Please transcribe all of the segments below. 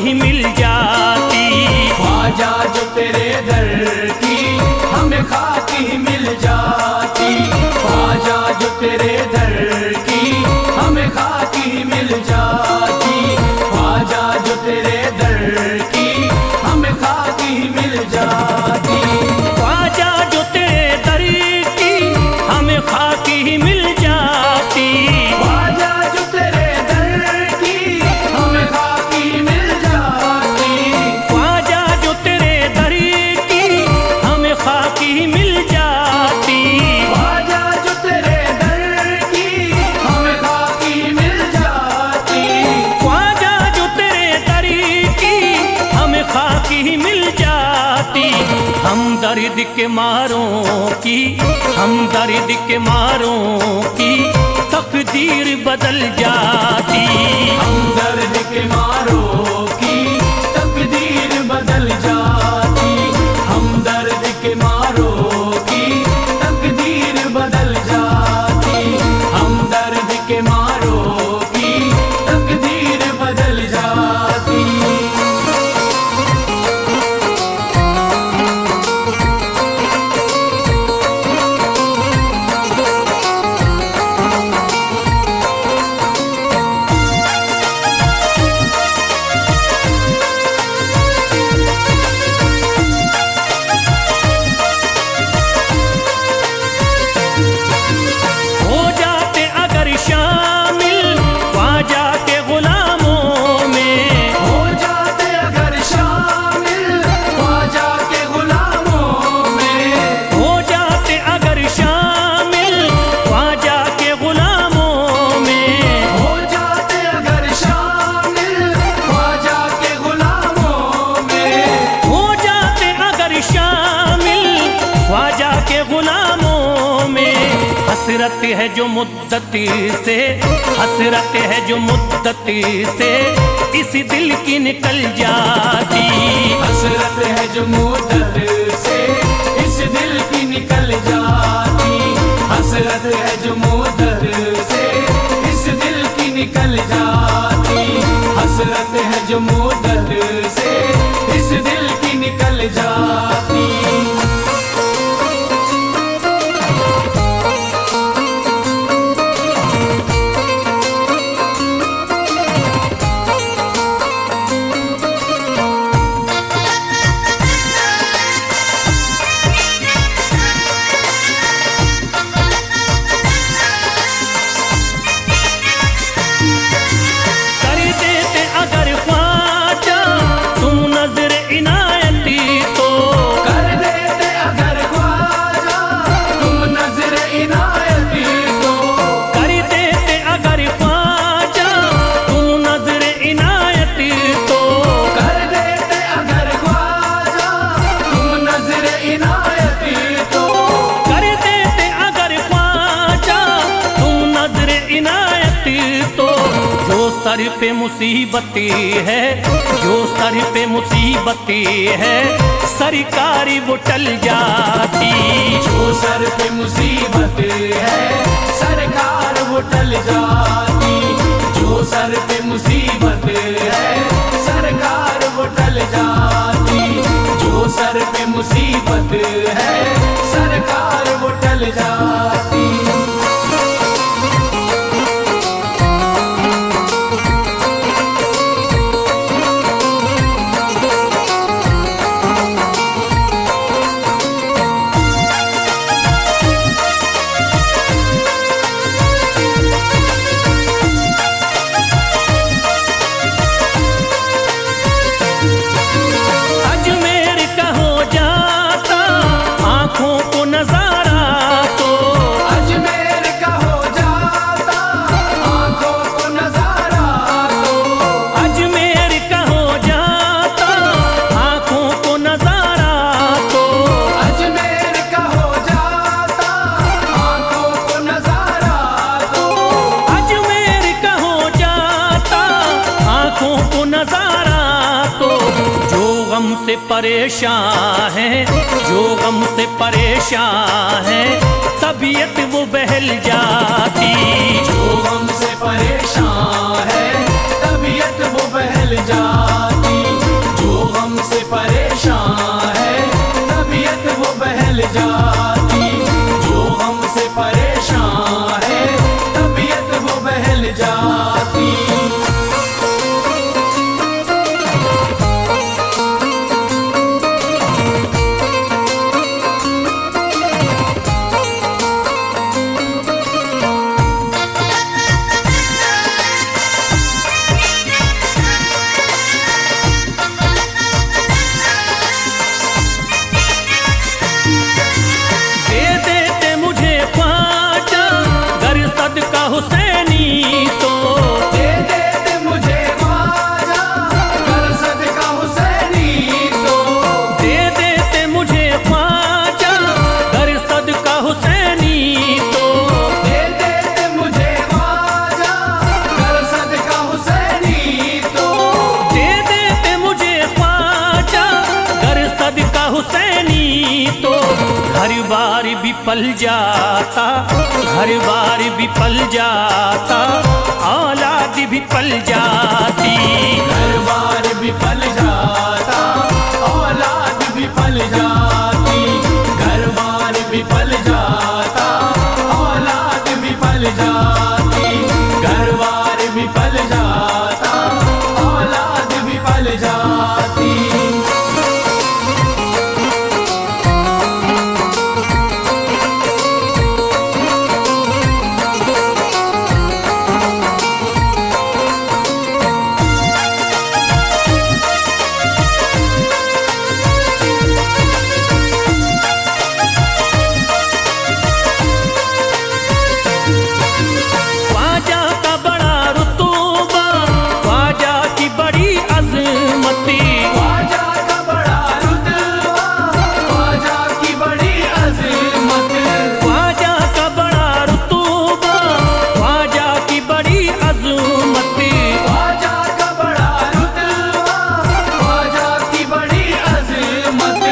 ही मिल जाती। ख्वाजा जो तेरे दर की हमें खाकी ही मिल जाती। ख्वाजा जो तेरे दर की हमें खाकी ही मिल जाती। ख्वाजा जो तेरे दर की हमें खाकी ही मिल जाती। ख्वाजा जो तेरे दर की हमें खाकी ही मिल जाती। ख्वाजा जो तेरे दर की हमें खाकी ही मिल जाती। ख्वाजा जो तेरे दर की हमें खाकी ही मिल जाती। ख्वाजा जो तेरे दर की हमें खाकी ही मिल जाती। ख्वाजा जो तेरे दर की हमें खाकी ही मिल जाती। हम दर्द के मारों की, हम दर्द के मारों की तकदीर बदल जाती। हम दर्द के मारों की तकदीर बदल जाती। हम दर्द के मारों की तकदीर बदल जाती। हम दर्द के मारों की तकदीर बदल जाती। हो जाते अगर शामिल ख्वाजा के गुलामों में। हो जाते अगर शामिल ख्वाजा के गुलामों में। हो जाते अगर शामिल ख्वाजा के गुलामों में। हो जाते अगर शामिल ख्वाजा के गुलामों में। हो जाते अगर शामिल ख्वाजा के गुलामों में। हसरत है जो मुद्दती से, हसरत है जो मुद्दती से इस दिल की निकल जाती। हसरत है जो मुद्दत से इस दिल की निकल जाती। हसरत है जो मुद्दत से इस दिल की निकल जाती। हसरत है जो मुद्दत से इस दिल की निकल जाती। कर देते अगर ख्वाजा तुम नजर इनायती तो। कर देते अगर ख्वाजा तुम नजर इनायती तो। कर देते अगर ख्वाजा तुम नजर इनायती तो। कर देते अगर ख्वाजा तुम नजर इनायती तो। कर देते अगर ख्वाजा तुम नजर इनायती तो। जो सर पे मुसीबती है, जो सर पे मुसीबती है सरकारी वो टल जाती। जो सर पे मुसीबत है सरकार वो टल जाती। जो सर पे मुसीबत है सरकार वो टल जाती। जो सर पे मुसीबत है सरकार वो टल जाती। अजमेर का हो जाता आंखों को नजारा तो। अजमेर का हो जाता आंखों को नजारा तो। अजमेर का हो जाता आंखों को नजारा तो। अजमेर का हो जाता आंखों को नजारा तो। अजमेर का हो जाता आंखों को नजारा तो। जो गम से परेशान है, जो गम से परेशान है तबीयत वो बहल जाती। जो गम से परेशान है तबीयत वो बहल जाती। जाती। दे देते मुझे ख्वाजा गर सदका हुसैनी तो, दे देते मुझे ख्वाजा गर सदका हुसैनी तो, दे देते मुझे ख्वाजा गर सदका हुसैनी तो, दे देते मुझे ख्वाजा गर सदका हुसैनी तो, दे देते मुझे ख्वाजा गर सदका हुसैनी तो, घर बार भी पल जाता, घर बार भी पल जाता, औलाद भी पल जाती। घर बार भी पल जाता, औलाद भी पल जाती। घर बार भी पल जाता, औलाद भी पल जाती। घर बार भी पल जाता, औलाद भी पल जाती। ख्वाजा का बड़ा रुतबा, ख्वाजा की बड़ी अजमती, ख्वाजा का बड़ा रुतबा, ख्वाजा की बड़ी अज़मत। ख्वाजा का बड़ा रुतबा, ख्वाजा की बड़ी अजमती, ख्वाजा का बड़ा रुतबा, ख्वाजा की बड़ी अज़मत।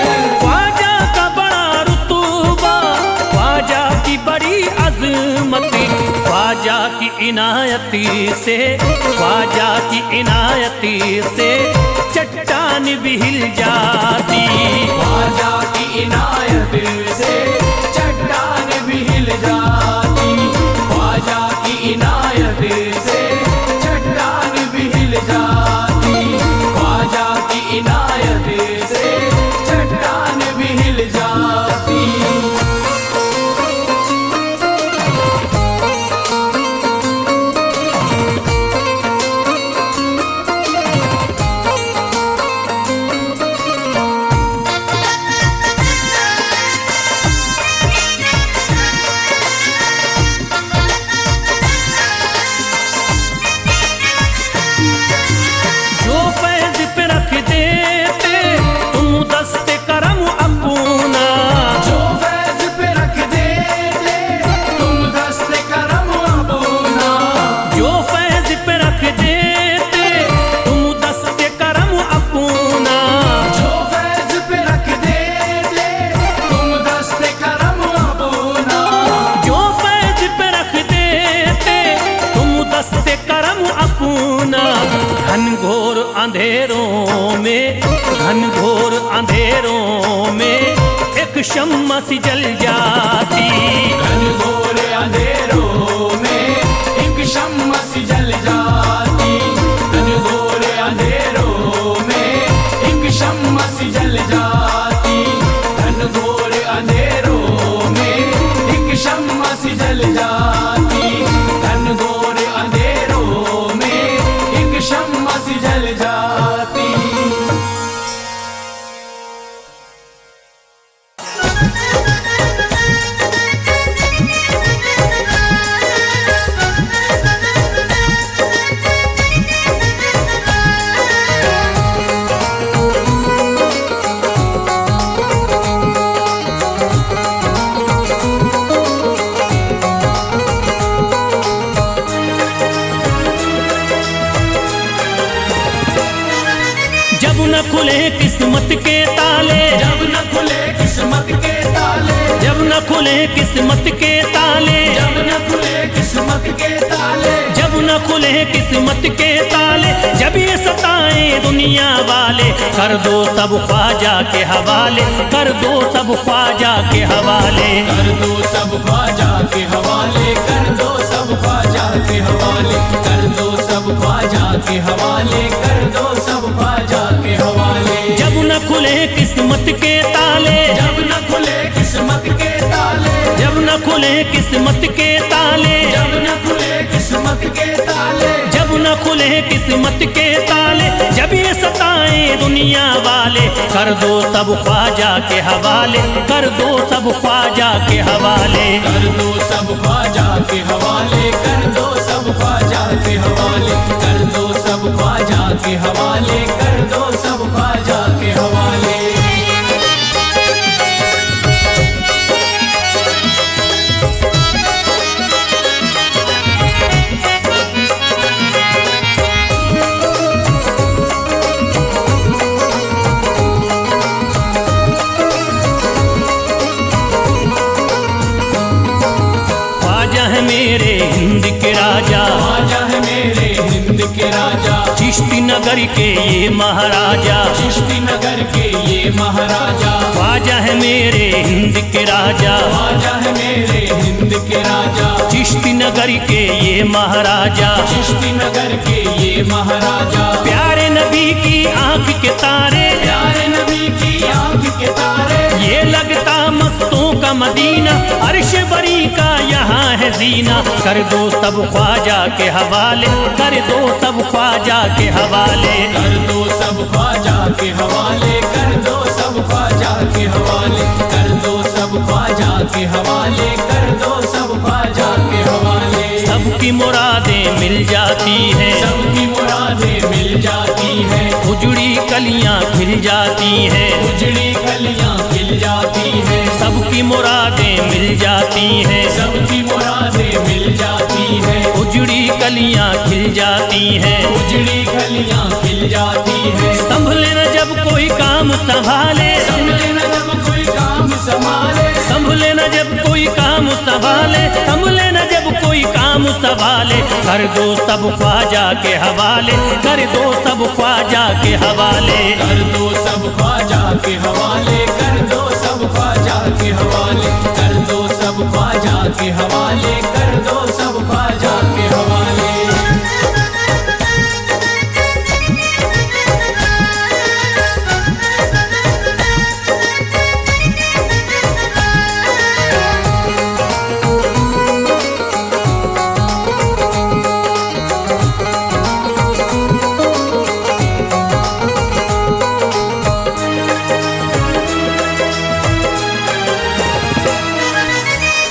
ख्वाजा का बड़ा रुतबा, ख्वाजा की बड़ी अजमती, ख्वाजा की इनायती से, ख्वाजा की इनायती से चट्टान भी हिल जाती। ख्वाजा की इनायत से चट्टान भी हिल जाती। ख्वाजा की इनायत से चट्टान भी हिल जाती। ख्वाजा की इनायत से चट्टान भी हिल जाती। जो फैज पे रख देते तुम दस्ते करम अपना, जो फैज पे रख देते तुम दस्ते करम अपना। जो फैज पे रख देते तुम दस्ते करम अपना, जो फैज पे रख देते तुम दस्ते करम अपना। जो फैज पे रख देते तुम दस्ते करम अपना। घनघोर अंधेरों में, घनघोर अंधेरों में एक शम्मा सी जल जाती। घनघोर अंधेरों में एक शम्मा सी जल जाती। घनघोर अंधेरों में एक शम्मा सी जल जाती। घनघोर अंधेरों में एक शम्मा सी जल जाती। घनघोर अंधेरों में एक शम्मा सी जल जाती। जब न खुले किस्मत के ताले, जब न खुले किस्मत के ताले, ताले, जब न खुले किस्मत के ताले, जब न खुले किस्मत के ताले, जब न खुले किस्मत के ताले, जब ये सताए दुनिया वाले, कर दो सब ख्वाजा के हवाले, कर दो सब ख्वाजा के हवाले, कर दो सब ख्वाजा के हवाले, कर दो सब ख्वाजा के हवाले, कर दो सब ख्वाजा के हवाले, कर दो सब ख्वाजा के हवाले। जब न खुले किस्मत के ताले, जब न खुले किस्मत के ताले, जब न खुले किस्मत के ताले, जब न खुले किस्मत के ताले, जब न खुले किस्मत के ताले, जब ये सताए दुनिया वाले, कर दो सब ख्वाजा के हवाले, कर दो सब ख्वाजा के हवाले, कर दो सब ख्वाजा के हवाले, कर दो सब ख्वाजा के हवाले, कर दो सब ख्वाजा के हवाले, कर दो सब ख्वाजा के हवाले। मेरे हिंद के राजा, ख्वाजा है मेरे हिंद के राजा, चिश्ती नगर के ये महाराजा, चिश्ती नगर के ये महाराजा, ख्वाजा है मेरे हिंद के राजा, ख्वाजा है मेरे हिंद के राजा, चिश्ती नगर के ये महाराजा, चिश्ती नगर के ये महाराजा, प्यारे नबी की आंख के तारे, प्यारे नबी की आंख के तारे, ये लगता मस्तों का मदीना, अर्श बरी का यहाँ है जीना, कर दो सब ख्वाजा के हवाले, कर दो सब ख्वाजा के हवाले, कर दो सब ख्वाजा के हवाले, कर दो सब ख्वाजा के हवाले, कर दो सब ख्वाजा के हवाले, कर दो सब ख्वाजा के हवाले। सबकी मुरादें मिल जाती हैं, सबकी मुरादें मिल जाती हैं, उजड़ी कलियां खिल जाती हैं, उजड़ी कलियां खिल जाती हैं, सबकी मुरादें मिल जाती हैं, सबकी मुरादें मिल जाती हैं, उजड़ी कलियां खिल जाती हैं, उजड़ी कलियां खिल जाती हैं। संभले न जब कोई काम संभाले, संभले न जब कोई काम संभाले, संभले न जब कोई काम संभाले, संभले न जब कोई काम संभाले, कर दो सब ख्वाजा के हवाले, कर दो सब ख्वाजा के हवाले, कर दो सब ख्वाजा के हवाले, कर दो सब ख्वाजा के हवाले, कर दो सब ख्वाजा के हवाले, कर दो सब ख्वाजा के हवाले।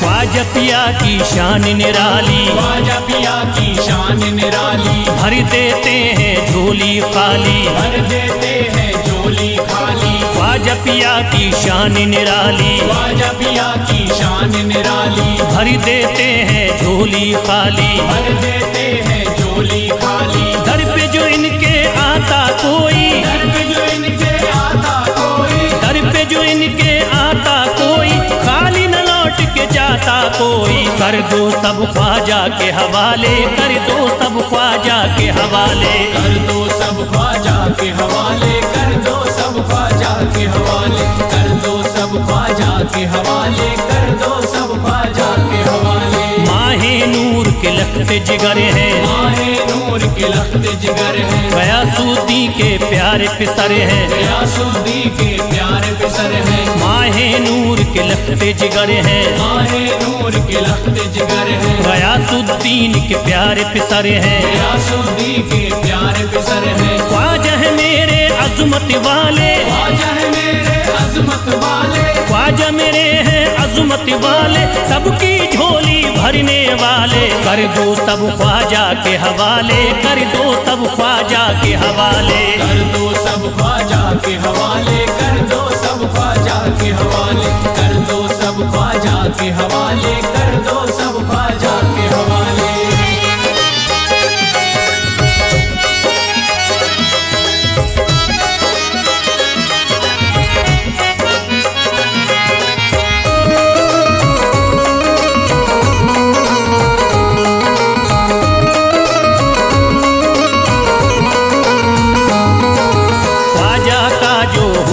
ख्वाजा पिया की शान निराली, ख्वाजा पिया की शान निराली, भर देते हैं झोली खाली, भर देते हैं झोली खाली, ख्वाजा पिया की शान निराली, ख्वाजा पिया की शान निराली, भर देते हैं झोली खाली, भर देते हैं झोली खाली, दर पे जो इनके आता कोई, दर पे जो इनके आता कोई, दर पे जो इनके आता कोई, खाली न लौट के जाता कोई, कर दो सब ख्वाजा के हवाले, कर दो सब ख्वाजा के हवाले, कर दो सब ख्वाजा के हवाले, कर दो सब ख्वाजा के हवाले, कर दो सब ख्वाजा के हवाले, कर दो सब ख्वाजा के हवाले। माहे नूर के लखते जिगर हैं, माहे नूर के लखते जिगर हैं, गयासुद्दीन के प्यारे पिसर हैं, गयासुद्दीन के प्यारे पिसर हैं, माहे नूर के लखते जिगर हैं, माहे नूर के लखते जिगर हैं, गयासुद्दीन के प्यारे पिसर हैं, गयासुद्दीन के प्यारे पिसर हैं। ख्वाजा है मेरे अज़मत वाले, ख्वाजा है मेरे अज़मत वाले, ख्वाजा मेरे हैं अज़मत वाले, सबकी झोली भरने वाले, कर दो सब ख्वाजा के हवाले, कर दो सब ख्वाजा के हवाले, कर दो सब ख्वाजा के हवाले, कर दो सब ख्वाजा के हवाले, कर दो सब ख्वाजा के हवाले, कर दो सब ख्वाजा के हवाले।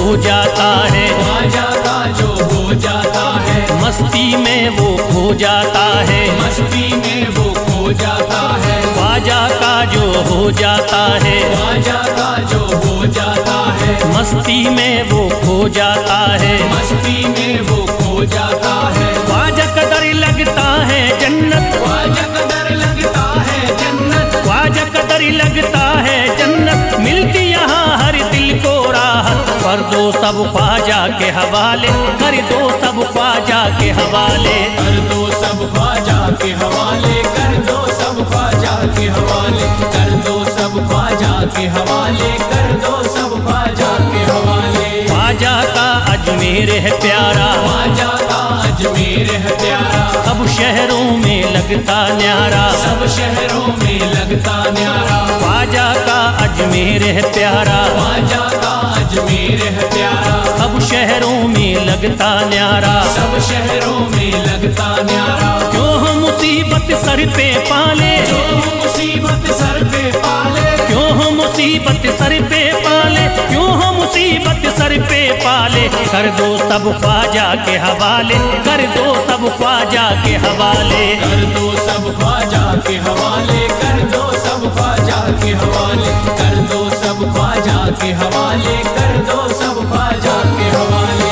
हो जाता है, ख्वाजा का जो हो जाता है, मस्ती में वो खो जाता है, मस्ती में वो खो जाता है, ख्वाजा का जो हो जाता है, ख्वाजा का जो हो जाता है, मस्ती में वो खो जाता है, मस्ती में वो खो जाता है, ख्वाजा कदर लगता है जन्नत, ख्वाजा कदर लगता है जन्नत, ख्वाजा कदर लगता है जन्नत, मिलती यहाँ हर दिल को राहत, कर दो सब ख्वाजा के हवाले, कर दो सब ख्वाजा के हवाले, कर दो सब ख्वाजा के हवाले, कर दो सब ख्वाजा के हवाले, कर दो सब ख्वाजा के हवाले, कर दो सब ख्वाजा के हवाले। ख्वाजा का अजमेर है प्यारा, ख्वाजा का अजमेर है प्यारा, सब शहरों में लगता न्यारा, सब शहरों में लगता न्यारा, ख्वाजा का अजमेर है प्यारा, ख्वाजा का अजमेर है प्यारा, सब शहरों में लगता न्यारा, सब शहरों में लगता न्यारा, क्यों हम मुसीबत सर पे पाले, जो मुसीबत सर पे पाले, क्यों हम मुसीबत सर पे पाले, क्यों हम मुसीबत सर पे पाले, कर दो सब ख्वाजा के हवाले, कर दो सब ख्वाजा के हवाले, कर दो सब ख्वाजा के हवाले, कर दो सब ख्वाजा के हवाले, कर दो सब ख्वाजा के हवाले, कर दो सब ख्वाजा के हवाले।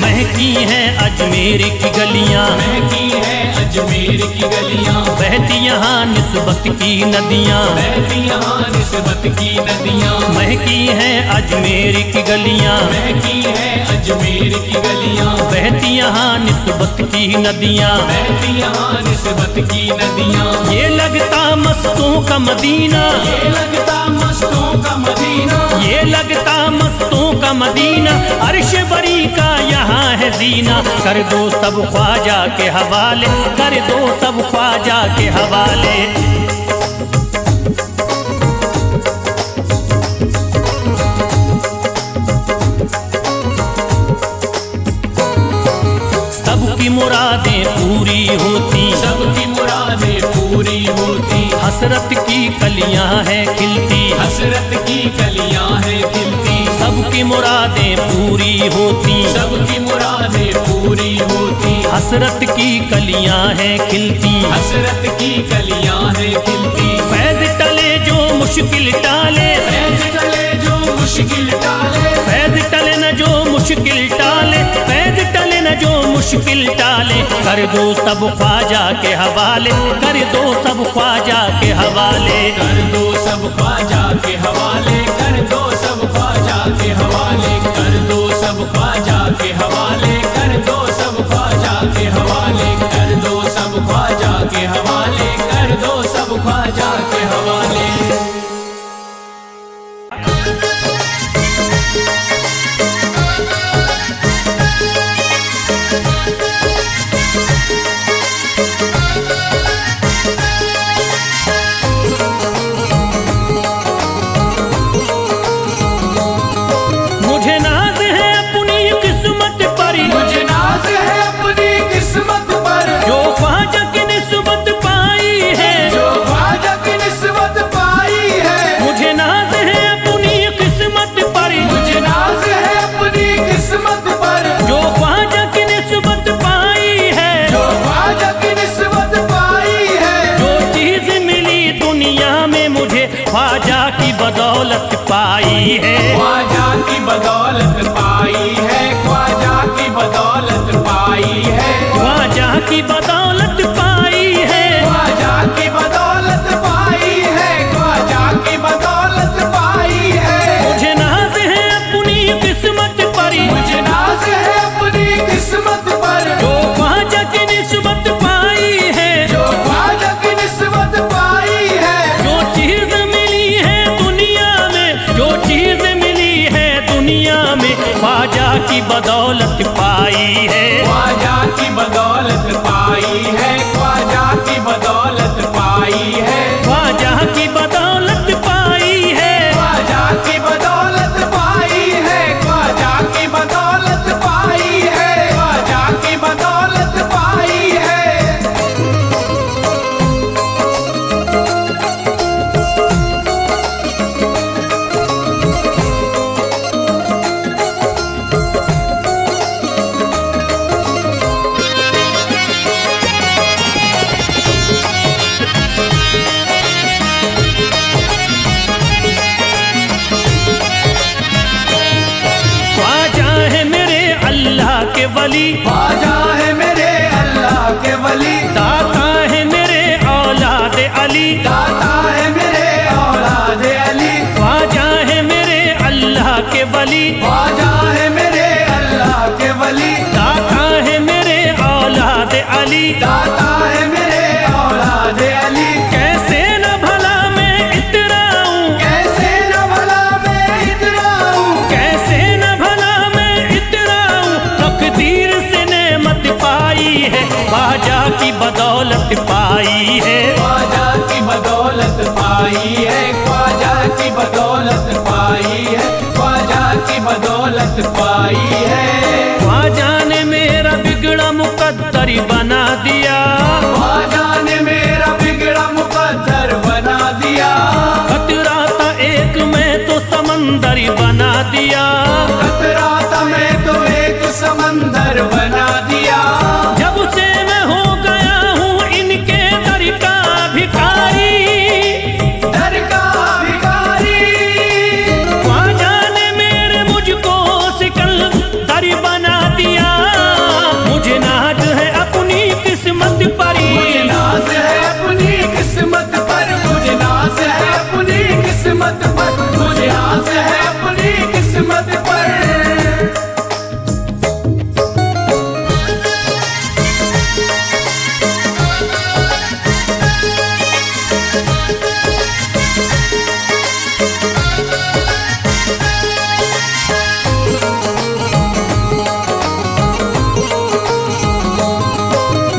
महकी हैं अजमेर की गलियां, महकी है अजमेर की गलियां, बहती यहाँ निस्बत की नदियां, बहती यहाँ निस्बत की नदियां, महकी हैं अजमेर की गलियां, महकी है अजमेर की गलियां, बहती यहाँ निस्बत की नदियां, बहती यहाँ निस्बत की नदियां, ये लगता मस्तों का मदीना, ये लगता मस्तों का मदीना, ये लगता मस्तों का मदीना, अर्श बरी का यहाँ है जीना, कर दो सब ख्वाजा के हवाले, कर दो सब ख्वाजा के हवाले। सबकी मुरादें पूरी होती, सबकी मुरादें पूरी होती, हसरत की कलियां हैं खिलती, हसरत की कलियां हैं खिलती, सबकी मुरादें पूरी होती, सबकी मुरादें पूरी होती, हसरत की कलियां हैं खिलती, हसरत की कलियां हैं खिलती, फैज टले जो मुश्किल टाले, फैज टले जो मुश्किल टाले, फैज टले न जो मुश्किल टाले, फैज टले न जो मुश्किल टाले, कर दो सब ख्वाजा के हवाले, कर दो सब ख्वाजा के हवाले, कर दो सब ख्वाजा के हवाले, कर दो सब ख्वाजा के हवाले, कर दो सब ख्वाजा के हवाले, कर दो सब ख्वाजा के हवाले, कर दो सब ख्वाजा के हवाले, कर दो सब ख्वाजा के हवाले। मुझे नाज है अपनी किस्मत पर, मुझे नाज है अपनी किस्मत पर, जो ख्वाजा की निस्बत पाई है, जो ख्वाजा की निस्बत पाई है, मुझे नाज है अपनी किस्मत पर, मुझे नाज है अपनी किस्मत पर, जो ख्वाजा की निस्बत पाई है, जो ख्वाजा की निस्बत पाई है, जो चीज मिली दुनिया में मुझे ख्वाजा की बदौलत पाई है, ख्वाजा की बदौलत पाई है, ख्वाजा की बदौलत पाई है, ख्वाजा की बदौलत पाई है, ख्वाजा की बदौलत पाई है, ख्वाजा की बदौलत पाई है, मुझे नाज है अपनी किस्मत पर, मुझे नाज है अपनी किस्मत पर, जो ख्वाजा की निस्बत पाई है, जो ख्वाजा की निस्बत पाई है, जो चीज मिली है दुनिया में, जो चीज मिली है दुनिया में ख्वाजा की बदौलत पाई है, ख्वाजा की बदौलत पाई वली, ख्वाजा है मेरे अल्लाह के वली, दाता है मेरे औलाद अली, दाता है मेरे औलाद अली, ख्वाजा है मेरे अल्लाह के वली, ख्वाजा है मेरे अल्लाह के वली, दाता है मेरे औलाद अली, दाता है मेरे औलाद अली। कैसे न भला मैं इतराऊं, कैसे न भला मैं इतराऊं, कैसे न भला मैं इतराऊं, तकदीर से नेमत पाई है, ख्वाजा की बदौलत पाई है, ख्वाजा की बदौलत पाई है, ख्वाजा की बदौलत पाई है, ख्वाजा की बदौलत पाई है। ख्वाजा ने मेरा बिगड़ा मुकद्दर बना दिया, ख्वाजा ने मेरा बिगड़ा मुकद्दर बना दिया, खतरा था एक मैं तो समंदर बना दिया, खतरा था मैं तो एक समंदर बना दिया। जब से मैं हो गया हूँ इनके दर का भिखारी, दर का भिखारी, ख्वाजा ने मेरे मुझको सिकंदर बना दिया, मुझे नाज है अपनी किस्मत पर, मुझे नाज है अपनी किस्मत पर, मुझे नाज है अपनी किस्मत पर, मुझे नाज है अपनी किस्मत पर।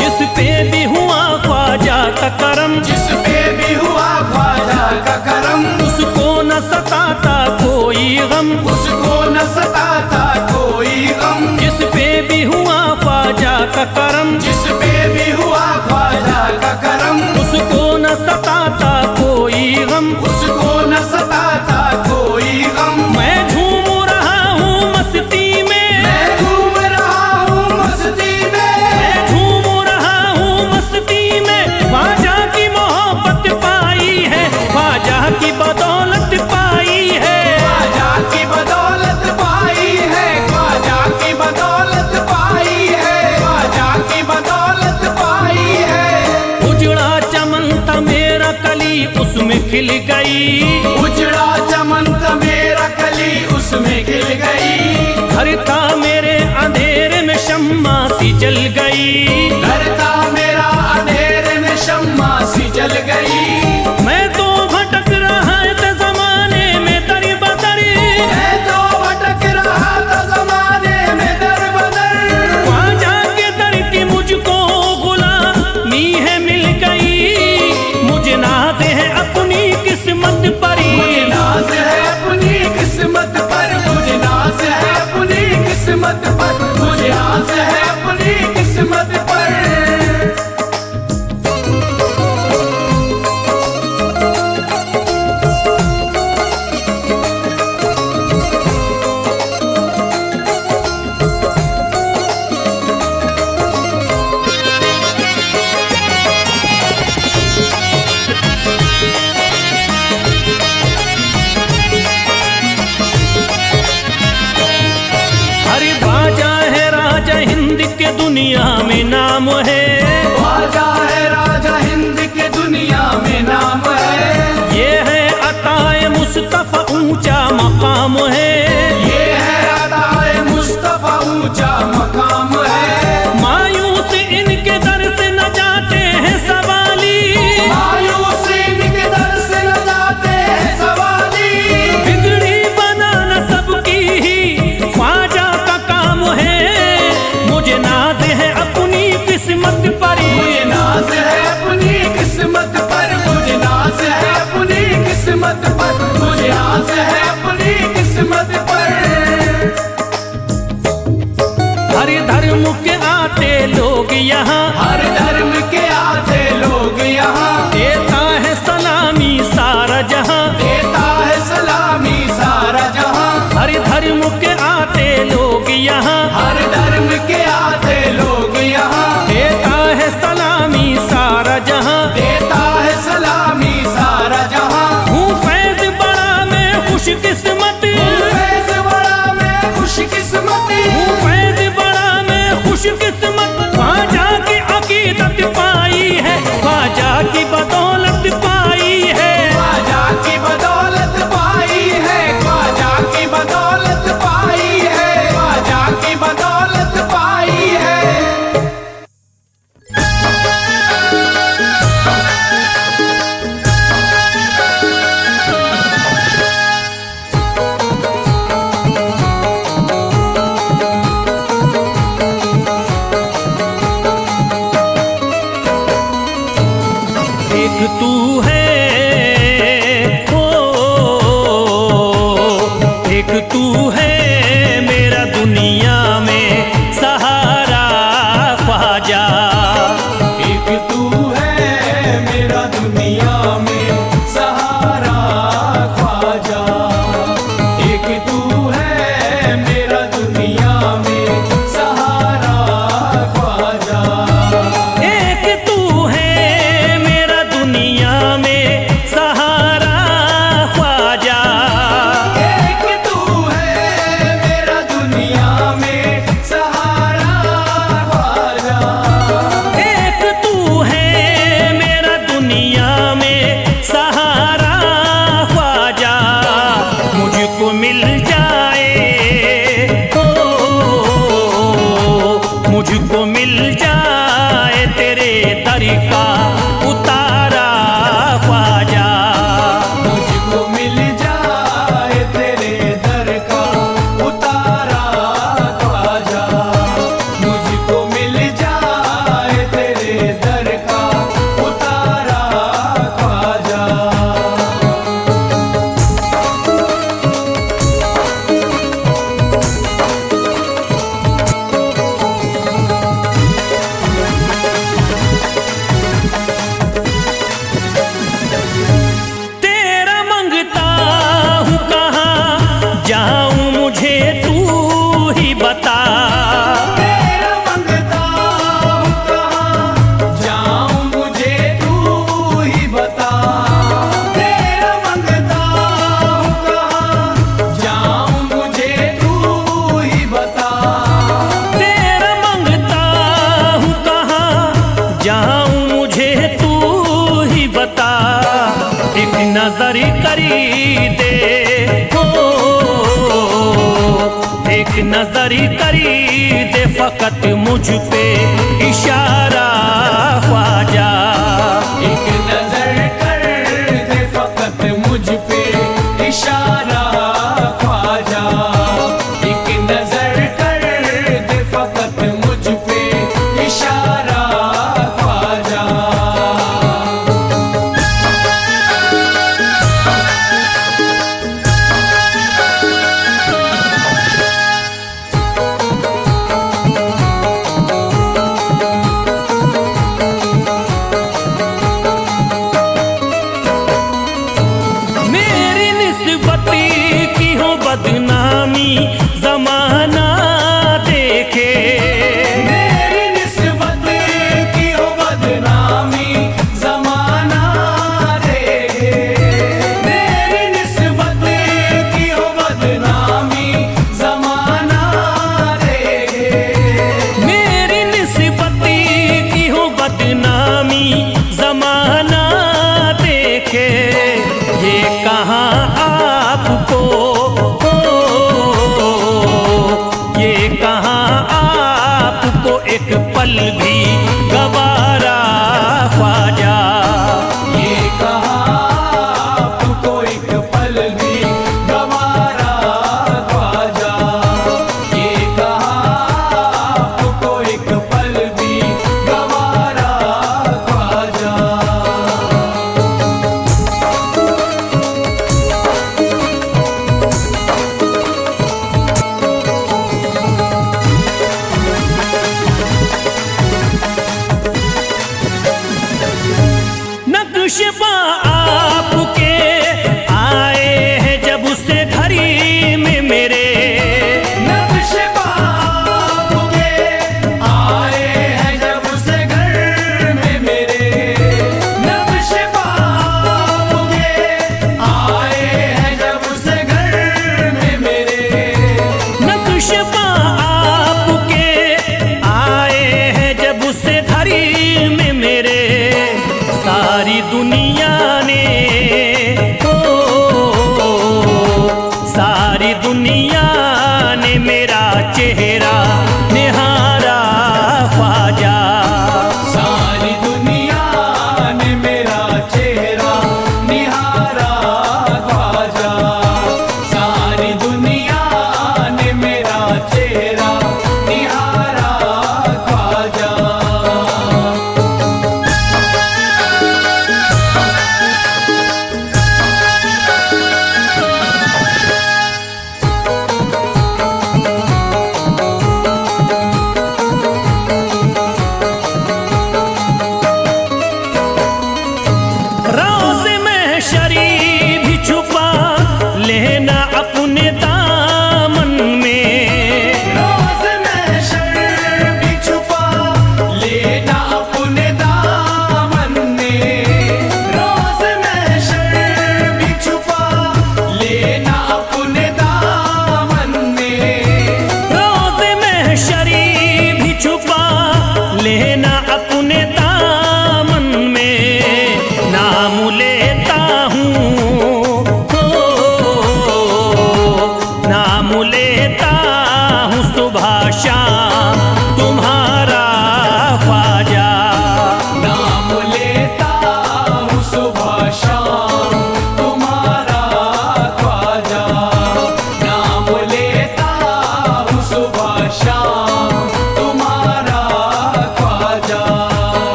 जिस पे भी हुआ ख्वाजा का करम, जिस पे भी हुआ ख्वाजा का करम, उसको न सताता कोई गम, उसको न सताता कोई गम। जिस पे भी हुआ ख्वाजा का करम, जिस पे भी हुआ ख्वाजा का करम, उसको न सताता कोई गम, उसको न सताता कोई गम। मैं झूम रहा हूँ मस्ती में, मैं घूम रहा हूँ मस्ती में, मैं झूम रहा हूँ मस्ती में, ख्वाजा की मोहब्बत पाई है, ख्वाजा की बदौलत पाई है, ख्वाजा की बदौलत पाई है, ख्वाजा की बदौलत पाई है, ख्वाजा की बदौलत पाई है। उजड़ा चमन था मेरा कली उसमें खिल गई, उजड़ा चमन था मेरा कली उसमें खिल गई, घर था मेरे अंधेरे में शम्मा सी जल गई, घर था मेरा अंधेरे में शम्मा सी जल गई। मैं तो भटक रहा था जमाने में दर बदर, मैं तो भटक रहा था जमाने में दर बदर, ख्वाजा के दर की मुझको गुलामी है मिल गई, मुझे नाज है अपनी किस्मत पर, मुझे नाज है अपनी किस्मत पर, मुझे नाज है अपनी किस्मत पर, मुझे नाज है अपनी किस्मत पर। अरे ख्वाजा है राजा हिंद के दुनिया में नाम है, ख्वाजा है राजा हिंद के दुनिया में नाम है, ये है अताए मुस्तफा ऊंचा मकाम है, ये है अताए मुस्तफा ऊंचा मकाम है। मायूस इनके दर से न जाते हैं सवाली, मायूस इनके दर से न जाते हैं सवाली, बिगड़ी बनाना सबकी ही ख्वाजा का काम है, मुझे नाज है अपनी किस्मत पर, मुझे नाज है अपनी किस्मत पर, मुझे नाज है अपनी किस्मत पर, मुझे नाज है अपनी किस्मत पर। हर धर्म के आते लोग यहाँ, हर धर्म के आते लोग यहाँ, देता है सलामी सारा जहाँ, देता है सलामी सारा जहाँ। हर धर्म के आते लोग यहाँ, हर धर्म के आते लोग यहाँ, देता है सलामी सारा जहाँ, देता है सलामी सारा जहाँ। हूँ फैज बड़ा मैं खुशकिस्मत, फैज़ बड़ा मैं खुशकिस्मत, हूँ फैज बड़ा मैं एक तू है, ओ एक तू है मेरा दुनिया में सहारा ख्वाजा। एक तू है मेरा दुनिया में सहारा ख्वाजा। एक तू है मेरा दुनिया में सहारा ख्वाजा। एक तू है मेरा दुनिया में सहारा ख्वाजा। एक तू है मेरा दुनिया में सहारा ख्वाजा। एक तू है मेरा दुनिया में सहारा ख्वाजा। मुझको मिल जाए, ओ मुझको मिल जाए तेरे दर का उतारा ख्वाजा। मुझको मिल जाए तेरे दर का उतारा ख्वाजा। मुझको मिल जाए तेरे दर का उतारा ख्वाजा। तेरा मंगता हूँ कहाँ जाऊँ मुझे तू ही बता। तेरा मंगता हूँ कहाँ जाऊँ मुझे तू ही बता। तेरा मंगता हूँ कहाँ जाऊँ मुझे तू ही बता। तेरा मंगता हूँ कहाँ जाऊँ मुझे तू ही बता। एक नजर करी दे, हो एक नजर करी दे फकत मुझ पे इशारा ख्वाजा। एक नजर कर दे फकत मुझ पे इशारा ख्वाजा। एक नजर कर दे फकत मुझ पे इशारा ख्वाजा। मेरी निस्बत की हो बदनामी जमाना देखे। मेरी निस्बत की हो बदनामी जमाना देखे। मेरी निस्बत की हो बदनामी जमाना देखे। मेरी निस्बत की हो बदनामी जमाना देखे। ये कहाँ आपको, ये कहाँ आपको एक पल भी गवा